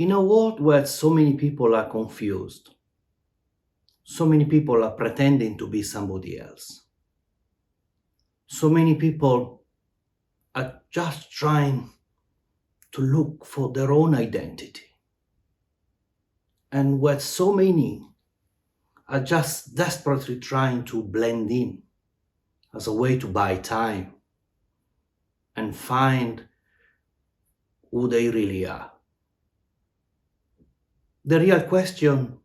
In a world where so many people are confused, so many people are pretending to be somebody else, so many people are just trying to look for their own identity, and where so many are just desperately trying to blend in as a way to buy time and find who they really are. The real question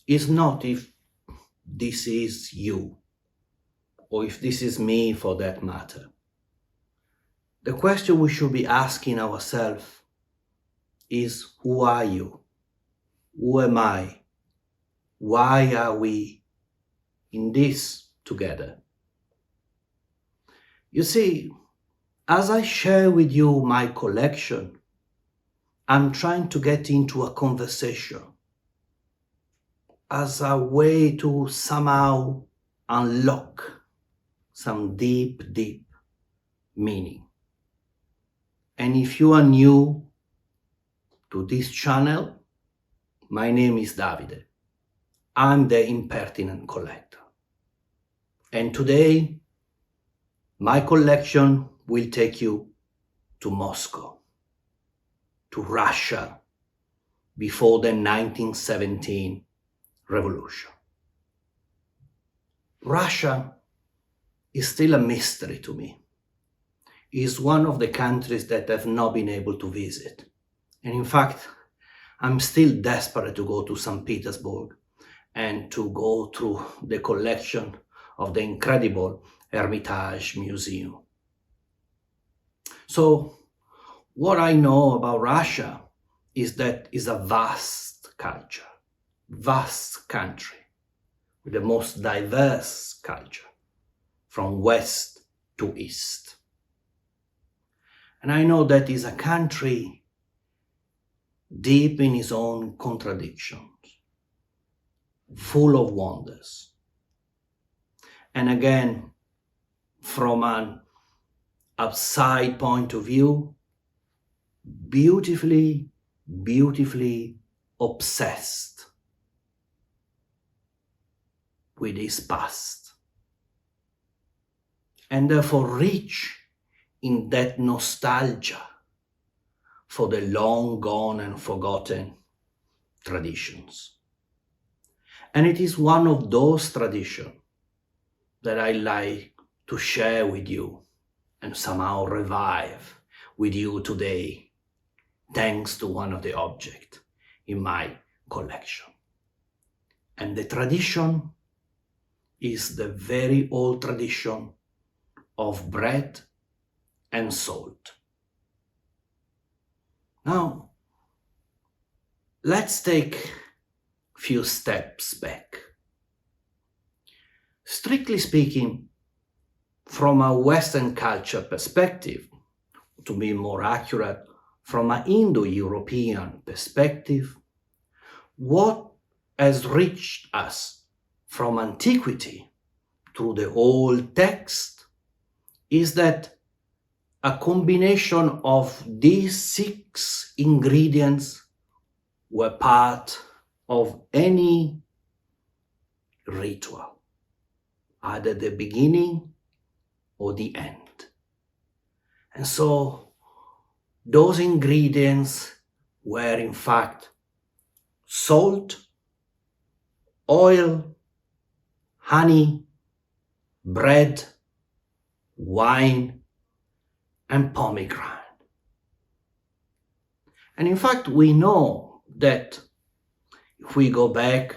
is not if this is you, or if this is me for that matter. The question we should be asking ourselves is, who are you? Who am I? Why are we in this together? You see, as I share with you my collection, I'm trying to get into a conversation as a way to somehow unlock some deep meaning. And if you are new to this channel, my name is Davide. I'm the impertinent collector. And today, my collection will take you to Moscow, to Russia, before the 1917 revolution. Russia is still a mystery to me. It is one of the countries that I've not been able to visit. And in fact, I'm still desperate to go to St. Petersburg and to go through the collection of the incredible Hermitage Museum. So, what I know about Russia is that it's a vast culture, vast country, with the most diverse culture, from west to east. And I know that is a country deep in its own contradictions, full of wonders. And again, from an outside point of view, beautifully obsessed with its past, and therefore rich in that nostalgia for the long gone and forgotten traditions. And it is one of those traditions that I like to share with you and somehow revive with you today, thanks to one of the objects in my collection. And the tradition is the very old tradition of bread and salt. Now, let's take a few steps back. Strictly speaking, from a Western culture perspective, to be more accurate, from an Indo-European perspective, what has reached us from antiquity through the old text is that a combination of these 6 ingredients were part of any ritual, either the beginning or the end. And so those ingredients were in fact salt, oil, honey, bread, wine, and pomegranate. And in fact, we know that if we go back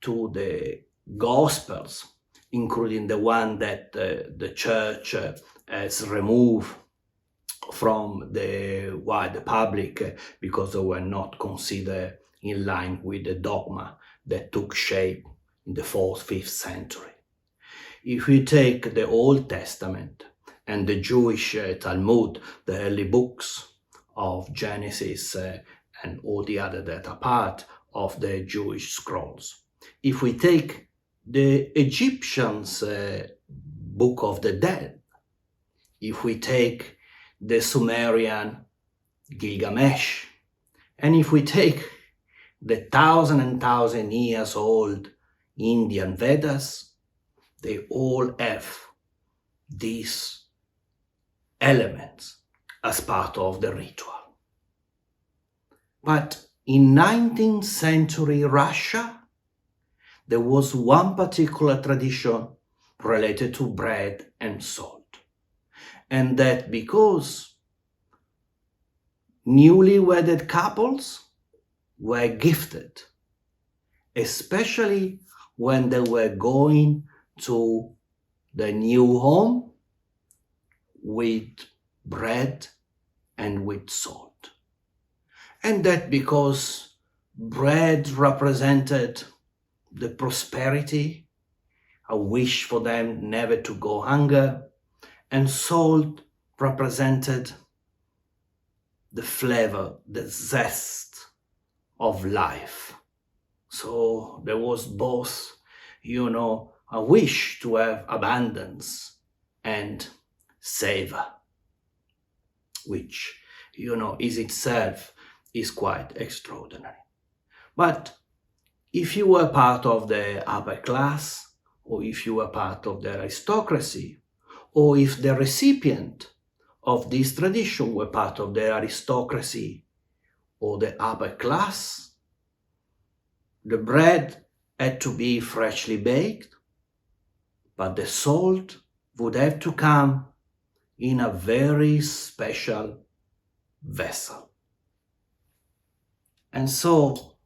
to the Gospels, including the one that the church has removed from the wide public because they were not considered in line with the dogma that took shape in the 4th, 5th century. If we take the Old Testament and the Jewish Talmud, the early books of Genesis and all the other that are part of the Jewish scrolls. If we take the Egyptians' Book of the Dead, if we take the Sumerian Gilgamesh, And if we take the thousand and thousand years old Indian Vedas, they all have these elements as part of the ritual. But in 19th century Russia, there was one particular tradition related to bread and salt. And that because newly wedded couples were gifted, especially when they were going to the new home, with bread and with salt. And that because bread represented the prosperity, a wish for them never to go hunger, and salt represented the flavor, the zest of life. So there was both, a wish to have abundance and savor, which, is itself is quite extraordinary. But if you were part of the upper class, or if you were part of the aristocracy, or if the recipient of this tradition were part of the aristocracy or the upper class, the bread had to be freshly baked, but the salt would have to come in a very special vessel. And so,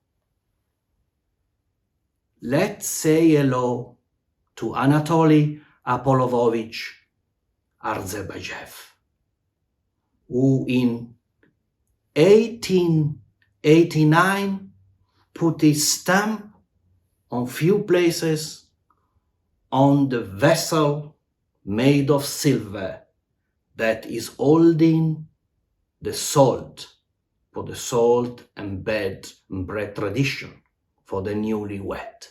let's say hello to Anatoly Apollovich Arzebajev, who in 1889 put his stamp on few places on the vessel made of silver that is holding the salt, for the salt and bread tradition for the newlywed,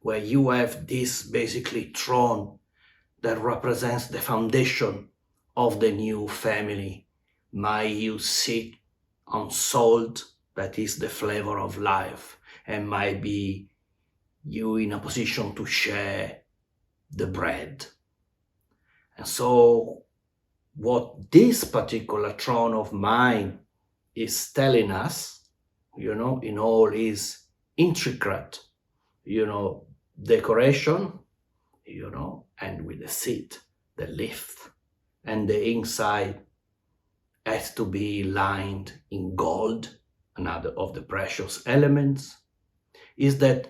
where you have this basically throne that represents the foundation of the new family. May you sit on salt, that is the flavor of life, and might be you in a position to share the bread. And so what this particular throne of mine is telling us, in all its intricate, decoration, and with the seat, the lift, and the inside has to be lined in gold, another of the precious elements, is that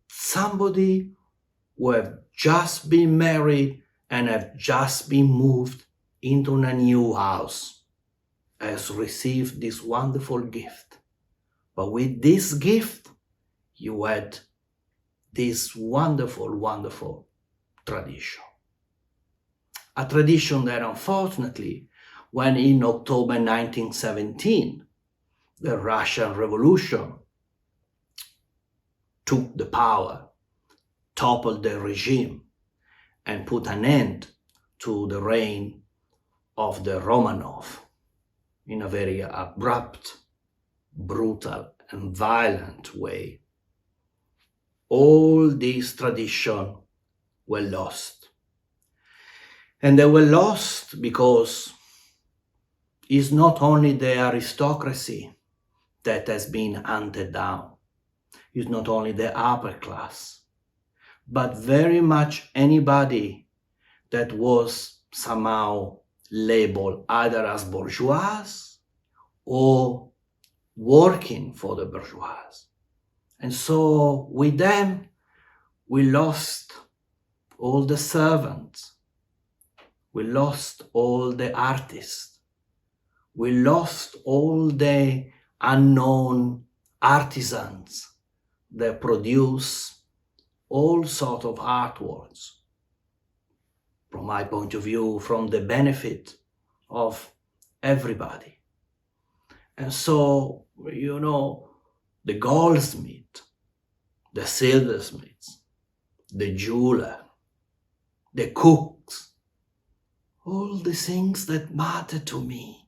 somebody who have just been married and have just been moved into a new house has received this wonderful gift. But with this gift, you had this wonderful, wonderful tradition. A tradition that unfortunately, when in October 1917, the Russian Revolution took the power, toppled the regime, and put an end to the reign of the Romanov in a very abrupt, brutal, and violent way. All these traditions were lost. And they were lost because it's not only the aristocracy that has been hunted down, it's not only the upper class, but very much anybody that was somehow labeled either as bourgeois or working for the bourgeois. And so with them, we lost all the servants, we lost all the artists, we lost all the unknown artisans that produce all sorts of artworks, from my point of view, from the benefit of everybody. And so, the goldsmith, the silversmiths, the jeweler, the cooks, all the things that matter to me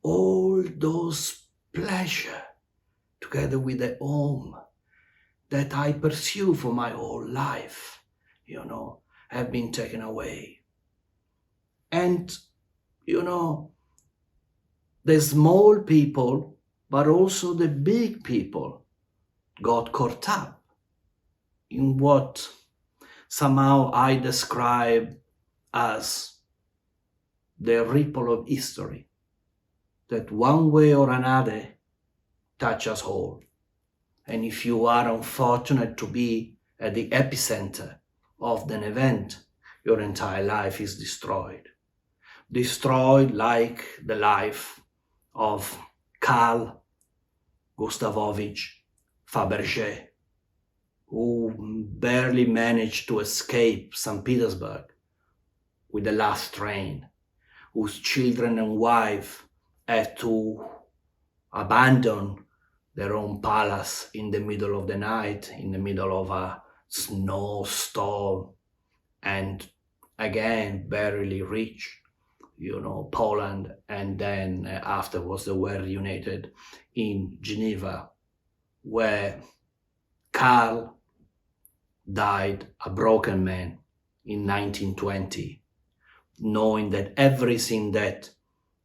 all those pleasure together with the home that I pursue for my whole life, have been taken away. And, the small people, but also the big people, got caught up in what somehow I describe as the ripple of history, that one way or another touch us all. And if you are unfortunate to be at the epicenter of an event, your entire life is destroyed. Destroyed like the life of Karl Gustavovich Fabergé, who barely managed to escape St. Petersburg with the last train, whose children and wife had to abandon their own palace in the middle of the night, in the middle of a snowstorm, and again barely reach Poland, and then afterwards they were reunited in Geneva, where Karl died a broken man in 1920, knowing that everything that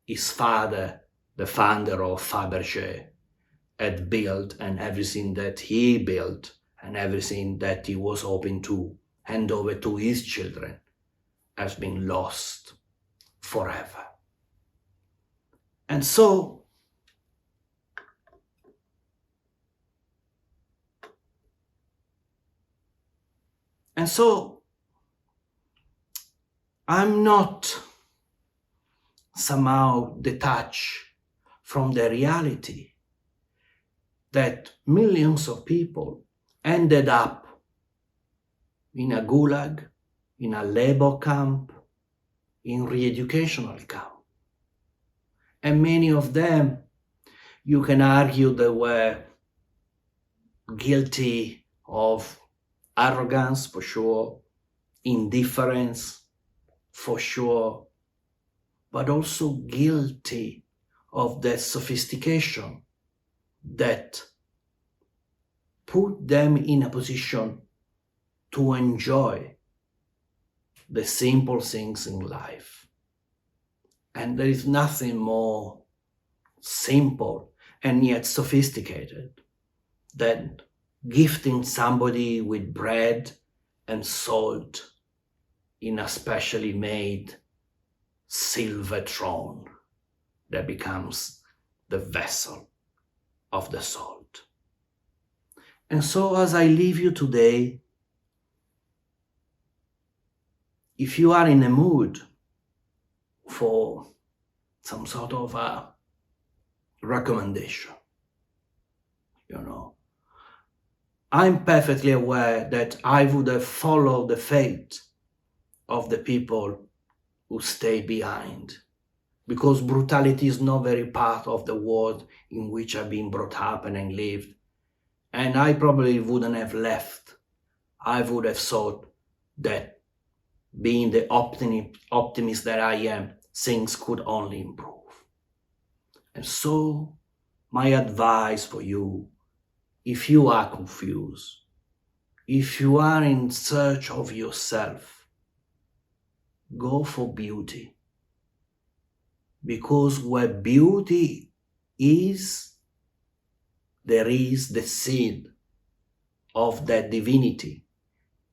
his father, the founder of Fabergé, had built, and everything that he built, and everything that he was hoping to hand over to his children, has been lost forever. And so I'm not somehow detached from the reality that millions of people ended up in a gulag, in a labor camp, in re-educational camp. And many of them, you can argue, they were guilty of arrogance, for sure, indifference, for sure, but also guilty of that sophistication that put them in a position to enjoy the simple things in life. And there is nothing more simple and yet sophisticated than gifting somebody with bread and salt in a specially made silver throne that becomes the vessel of the salt. And so as I leave you today, if you are in a mood for some sort of a recommendation, I'm perfectly aware that I would have followed the fate of the people who stay behind, because brutality is not very part of the world in which I've been brought up and lived. And I probably wouldn't have left. I would have thought that, being the optimist that I am, things could only improve. And so my advice for you, if you are confused, if you are in search of yourself, go for beauty. Because where beauty is, there is the seed of that divinity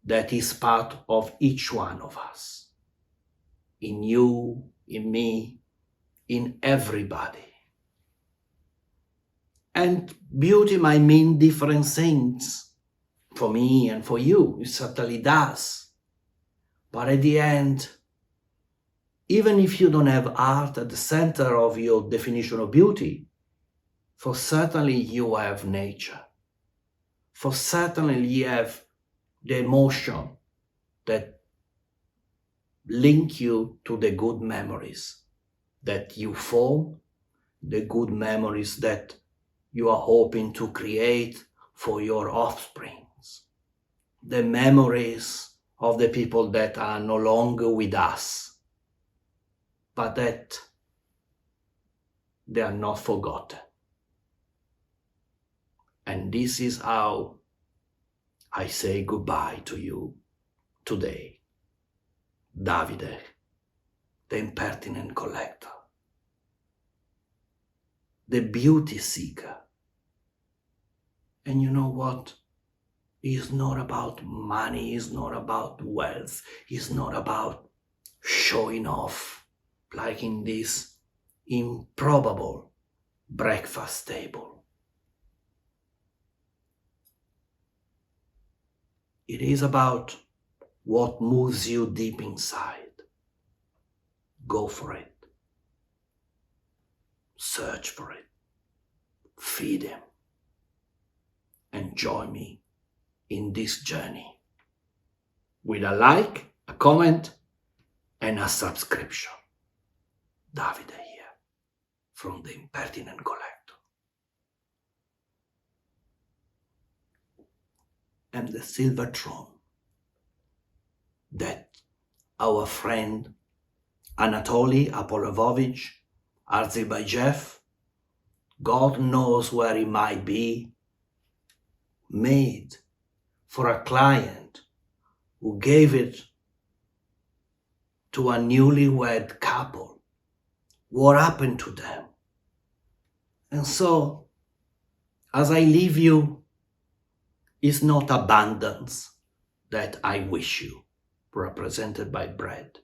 that is part of each one of us. In you, in me, in everybody. And beauty might mean different things for me and for you. It certainly does. But at the end, even if you don't have art at the center of your definition of beauty, for certainly you have nature. For certainly you have the emotion that link you to the good memories that you form, the good memories that you are hoping to create for your offsprings, the memories of the people that are no longer with us, but that they are not forgotten. And this is how I say goodbye to you today, Davide, the impertinent collector, the beauty seeker. And you know what? It's not about money, it's not about wealth, it's not about showing off like in this improbable breakfast table. It is about what moves you deep inside. Go for it. Search for it. Feed him. And join me in this journey with a like, a comment, and a subscription. Davide here from the Impertinent Collector. And the silver throne that our friend Anatoly Apolovovich Arzibayev, God knows where he might be, made for a client who gave it to a newlywed couple. What happened to them? And so, as I leave you, it's not abundance that I wish you, represented by bread.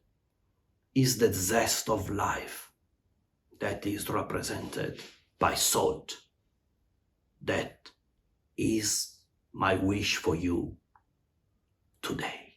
It's the zest of life that is represented by salt. That is my wish for you today.